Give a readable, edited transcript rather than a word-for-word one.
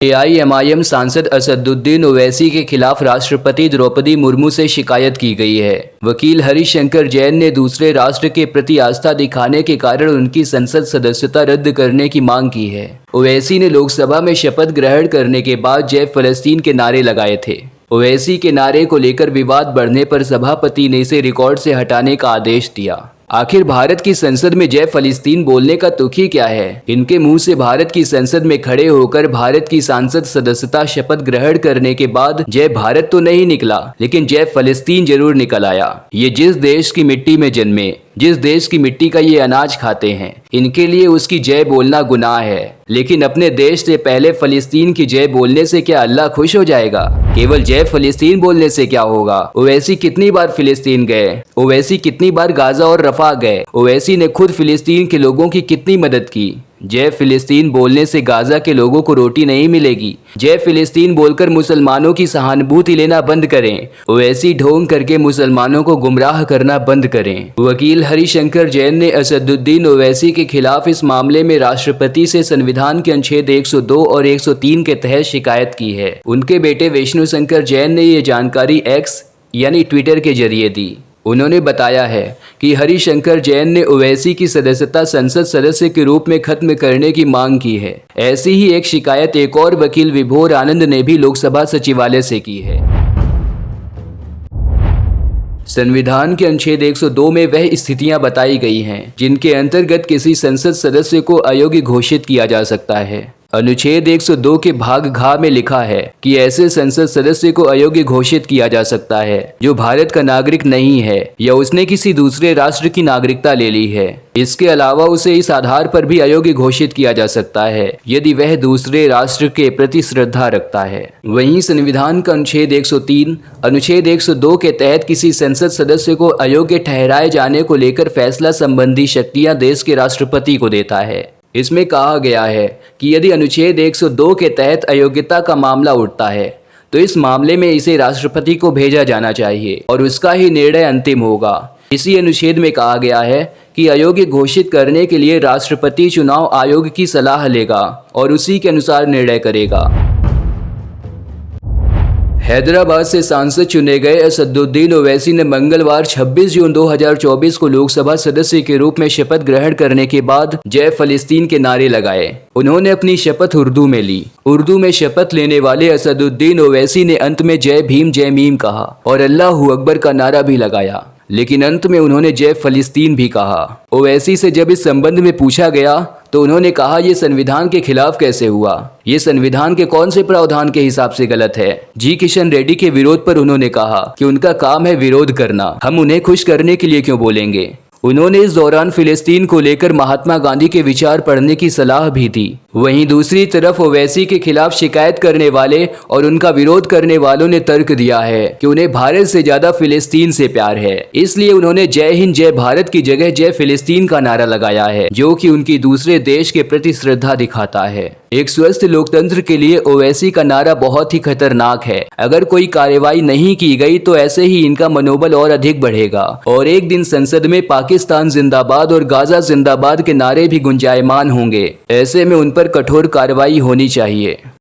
AIMIM सांसद असदुद्दीन ओवैसी के खिलाफ राष्ट्रपति द्रौपदी मुर्मू से शिकायत की गई है। वकील हरिशंकर जैन ने दूसरे राष्ट्र के प्रति आस्था दिखाने के कारण उनकी संसद सदस्यता रद्द करने की मांग की है। ओवैसी ने लोकसभा में शपथ ग्रहण करने के बाद जय फलस्तीन के नारे लगाए थे। ओवैसी के नारे को लेकर विवाद बढ़ने पर सभापति ने इसे रिकॉर्ड से हटाने का आदेश दिया। आखिर भारत की संसद में जय फलस्तीन बोलने का तुक ही क्या है? इनके मुंह से भारत की संसद में खड़े होकर भारत की सांसद सदस्यता शपथ ग्रहण करने के बाद जय भारत तो नहीं निकला, लेकिन जय फलस्तीन जरूर निकल आया। ये जिस देश की मिट्टी में जन्मे, जिस देश की मिट्टी का ये अनाज खाते हैं, इनके लिए उसकी जय बोलना गुनाह है। लेकिन अपने देश से पहले फलस्तीन की जय बोलने से क्या अल्लाह खुश हो जाएगा? केवल जय फलस्तीन बोलने से क्या होगा? ओवैसी कितनी बार फिलिस्तीन गए? ओवैसी कितनी बार गाजा और रफा गए? ओवैसी ने खुद फिलिस्तीन के लोगों की कितनी मदद की? जय फिलिस्तीन बोलने से गाजा के लोगों को रोटी नहीं मिलेगी। जय फिलिस्तीन बोलकर मुसलमानों की सहानुभूति लेना बंद करें। ओवैसी ढोंग करके मुसलमानों को गुमराह करना बंद करें। वकील हरिशंकर जैन ने असदुद्दीन ओवैसी के खिलाफ इस मामले में राष्ट्रपति से संविधान के अनुच्छेद 102 और 103 के तहत शिकायत की है। उनके बेटे विष्णु शंकर जैन ने ये जानकारी एक्स यानी ट्विटर के जरिए दी। उन्होंने बताया है कि हरिशंकर जैन ने ओवैसी की सदस्यता संसद सदस्य के रूप में खत्म करने की मांग की है। ऐसी ही एक शिकायत एक और वकील विभोर आनंद ने भी लोकसभा सचिवालय से की है। संविधान के अनुच्छेद 102 में वह स्थितियां बताई गई हैं जिनके अंतर्गत किसी संसद सदस्य को अयोग्य घोषित किया जा सकता है। अनुच्छेद 102 के भाग घ में लिखा है कि ऐसे संसद सदस्य को अयोग्य घोषित किया जा सकता है जो भारत का नागरिक नहीं है या उसने किसी दूसरे राष्ट्र की नागरिकता ले ली है। इसके अलावा उसे इस आधार पर भी अयोग्य घोषित किया जा सकता है यदि वह दूसरे राष्ट्र के प्रति श्रद्धा रखता है। वहीं संविधान का अनुच्छेद 103 अनुच्छेद 102 के तहत किसी संसद सदस्य को अयोग्य ठहराए जाने को लेकर फैसला संबंधी शक्तियां देश के राष्ट्रपति को देता है। इसमें कहा गया है कि यदि अनुच्छेद 102 के तहत अयोग्यता का मामला उठता है तो इस मामले में इसे राष्ट्रपति को भेजा जाना चाहिए और उसका ही निर्णय अंतिम होगा। इसी अनुच्छेद में कहा गया है कि अयोग्य घोषित करने के लिए राष्ट्रपति चुनाव आयोग की सलाह लेगा और उसी के अनुसार निर्णय करेगा। हैदराबाद से सांसद चुने गए असदुद्दीन ओवैसी ने मंगलवार 26 जून 2024 को लोकसभा सदस्य के रूप में शपथ ग्रहण करने के बाद जय फलस्तीन के नारे लगाए। उन्होंने अपनी शपथ उर्दू में ली। उर्दू में शपथ लेने वाले असदुद्दीन ओवैसी ने अंत में जय भीम जय मीम कहा और अल्लाहू अकबर का नारा भी लगाया, लेकिन अंत में उन्होंने जय फलस्तीन भी कहा। ओवैसी से जब इस संबंध में पूछा गया तो उन्होंने कहा ये संविधान के खिलाफ कैसे हुआ? ये संविधान के कौन से प्रावधान के हिसाब से गलत है? जी किशन रेड्डी के विरोध पर उन्होंने कहा कि उनका काम है विरोध करना, हम उन्हें खुश करने के लिए क्यों बोलेंगे। उन्होंने इस दौरान फिलिस्तीन को लेकर महात्मा गांधी के विचार पढ़ने की सलाह भी दी। वहीं दूसरी तरफ ओवैसी के खिलाफ शिकायत करने वाले और उनका विरोध करने वालों ने तर्क दिया है कि उन्हें भारत से ज्यादा फिलिस्तीन से प्यार है, इसलिए उन्होंने जय हिंद जय भारत की जगह जय फिलिस्तीन का नारा लगाया है, जो कि उनकी दूसरे देश के प्रति श्रद्धा दिखाता है। एक स्वस्थ लोकतंत्र के लिए ओवैसी का नारा बहुत ही खतरनाक है। अगर कोई कार्रवाई नहीं की गई तो ऐसे ही इनका मनोबल और अधिक बढ़ेगा और एक दिन संसद में पाकिस्तान जिंदाबाद और गाजा जिंदाबाद के नारे भी गुंजायमान होंगे। ऐसे में उन पर कठोर कार्रवाई होनी चाहिए।